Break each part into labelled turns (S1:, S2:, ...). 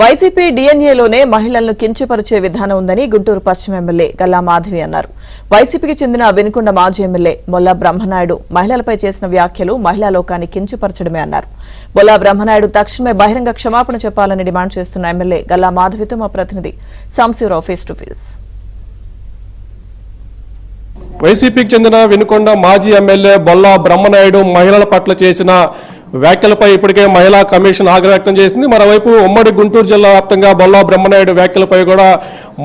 S1: YCP డీఎన్ఏలోనే మహిళలను కించపరిచే విధానం ఉందని గుంటూరు పశ్చిమ ఎమ్మెల్యే గల్లా మాధవి అన్నారు. వైసీపీకి చెందిన వినుకొండ మాజీ ఎమ్మెల్యే బొల్లా బ్రహ్మనాయుడు మహిళలపై చేసిన వ్యాఖ్యలు మహిళా లోకాన్ని కించపరచడమే అన్నారు. బొల్లా బ్రహ్మనాయుడు తక్షణమే బహిరంగ క్షమాపణ చెప్పాలని డిమాండ్ చేస్తున్న ఎమ్మెల్యే గల్లా మాధవితో మా ప్రతినిధి సాంశివరావు ఫేస్ టు ఫేస్.
S2: వైసీపీకి చెందిన వినుకొండ మాజీ ఎమ్మెల్యే బొల్లా బ్రహ్మనాయుడు మహిళల పట్ల చేసిన వ్యాఖ్యలపై ఇప్పటికే మహిళా కమిషన్ ఆగ్రహం వ్యక్తం చేసింది. మరోవైపు ఉమ్మడి గుంటూరు జిల్లా వ్యాప్తంగా బొల్లా బ్రహ్మనాయుడు వ్యాఖ్యలపై కూడా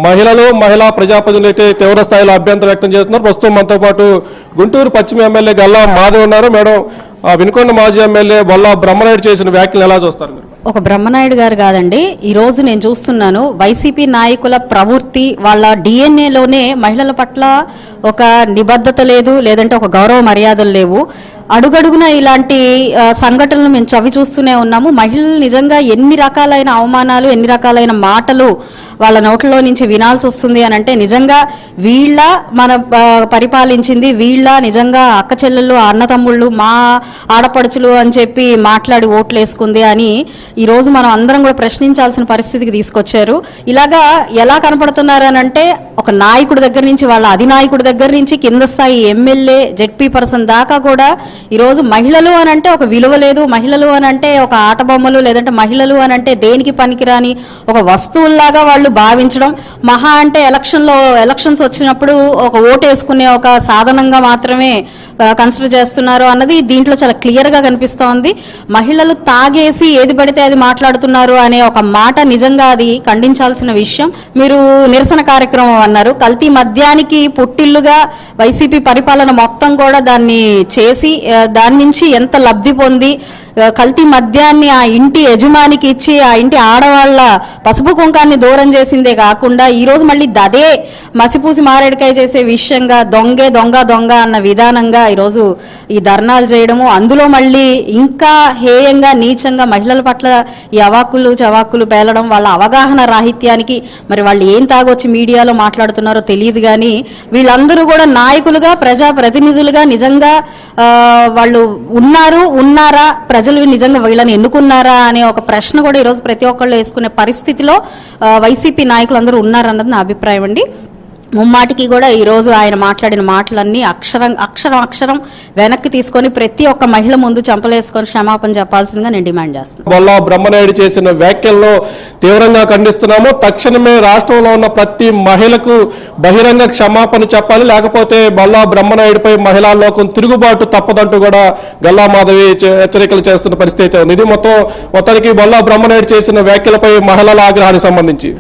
S2: మహిళా ప్రజాప్రతినిధులు అయితే తీవ్ర స్థాయిలో అభ్యంతరం వ్యక్తం చేస్తున్నారు. ప్రస్తుతం మనతో పాటు గుంటూరు పశ్చిమ ఎమ్మెల్యే గల్లా మాధవ్ ఉన్నారు. మేడం, వినుకొండ మాజీ ఎమ్మెల్యే బొల్లా బ్రహ్మనాయుడు చేసిన వ్యాఖ్యలు ఎలా చూస్తారు మీరు?
S3: ఒక బ్రహ్మనాయుడు గారు కాదండి, ఈ రోజు నేను చూస్తున్నాను వైసీపీ నాయకుల ప్రవృత్తి, వాళ్ళ డిఎన్ఏలోనే మహిళల పట్ల ఒక నిబద్ధత లేదు, లేదంటే ఒక గౌరవ మర్యాదలు లేవు. అడుగడుగున ఇలాంటి సంఘటనలు మేము చవి చూస్తూనే ఉన్నాము. మహిళలు నిజంగా ఎన్ని రకాలైన అవమానాలు, ఎన్ని రకాలైన మాటలు వాళ్ళ నోట్లలో నుంచి వినాల్సి వస్తుంది అని అంటే నిజంగా వీళ్ళ మన పరిపాలించింది, వీళ్ళ నిజంగా అక్క చెల్లెళ్ళు, అన్నతమ్ముళ్ళు, మా ఆడపడుచులు అని చెప్పి మాట్లాడి ఓట్లు వేసుకుంది అని ఈరోజు మనం అందరం కూడా ప్రశ్నించాల్సిన పరిస్థితికి తీసుకొచ్చారు. ఇలాగా ఎలా కనపడుతున్నారు అని అంటే ఒక నాయకుడి దగ్గర నుంచి, వాళ్ళ అధినాయకుడి దగ్గర నుంచి కింద స్థాయి ఎమ్మెల్యే, జెడ్పీ పర్సన్ దాకా కూడా ఈరోజు మహిళలు అని అంటే ఒక విలువ లేదు, మహిళలు అని అంటే ఒక ఆట బొమ్మలు, లేదంటే మహిళలు అని అంటే దేనికి పనికిరాని ఒక వస్తువుల్లాగా వాళ్ళు భావించడం, మహా అంటే ఎలక్షన్స్ వచ్చినప్పుడు ఒక ఓటు వేసుకునే ఒక సాధనంగా మాత్రమే కన్సిడర్ చేస్తున్నారు అన్నది దీంట్లో చాలా క్లియర్ గా కనిపిస్తోంది. మహిళలు తాగేసి ఏది పడితే అది మాట్లాడుతున్నారు అనే ఒక మాట నిజంగా అది ఖండించాల్సిన విషయం. మీరు నిరసన కార్యక్రమం అన్నారు, కల్తీ మద్యానికి పుట్టిల్లుగా వైసీపీ పరిపాలన మొత్తం కూడా దాన్ని చేసి దాని నుంచి ఎంత లబ్ధి పొంది కల్తీ మద్యాన్ని ఆ ఇంటి యజమానికి ఇచ్చి ఆ ఇంటి ఆడవాళ్ల పసుపు కుంకాన్ని దూరం చేసిందే కాకుండా ఈరోజు మళ్ళీ అదే మసిపూసి మారేడుకాయ చేసే విషయంగా దొంగ అన్న విధానంగా ఈరోజు ఈ ధర్నాలు చేయడము, అందులో మళ్ళీ ఇంకా హేయంగా నీచంగా మహిళల పట్ల ఈ చవాకులు పేలడం, వాళ్ళ అవగాహన రాహిత్యానికి మరి వాళ్ళు ఏం తాగొచ్చి మీడియాలో మాట్లాడుతున్నారో తెలియదు. కానీ వీళ్ళందరూ కూడా నాయకులుగా, ప్రజాప్రతినిధులుగా నిజంగా వాళ్ళు ఉన్నారా, ప్రజలు నిజంగా వీళ్ళని ఎన్నుకున్నారా అనే ఒక ప్రశ్న కూడా ఈరోజు ప్రతి ఒక్కళ్ళు వేసుకునే పరిస్థితిలో వైసీపీ నాయకులు అందరూ ఉన్నారన్నది నా అభిప్రాయం అండి. ముమ్మాటికి కూడా ఈరోజు ఆయన మాట్లాడిన మాటలన్నీ అక్షరం వెనక్కి తీసుకొని ప్రతి ఒక్క మహిళ ముందు చంపలేసుకొని క్షమాపణ చెప్పాల్సిందిగా నేను డిమాండ్ చేస్తున్నాను.
S2: బొల్లా బ్రహ్మనాయుడు చేసిన వ్యాఖ్యలను తీవ్రంగా ఖండిస్తున్నాము. తక్షణమే రాష్ట్రంలో ఉన్న ప్రతి మహిళకు బహిరంగ క్షమాపణ చెప్పాలి, లేకపోతే బొల్లా బ్రహ్మనాయుడిపై మహిళా లోకం తిరుగుబాటు తప్పదంటూ కూడా గల్లా మాధవి హెచ్చరికలు చేస్తున్న పరిస్థితి ఉంది. ఇది మొత్తానికి బొల్లా బ్రహ్మనాయుడు చేసిన వ్యాఖ్యలపై మహిళల ఆగ్రహానికి సంబంధించి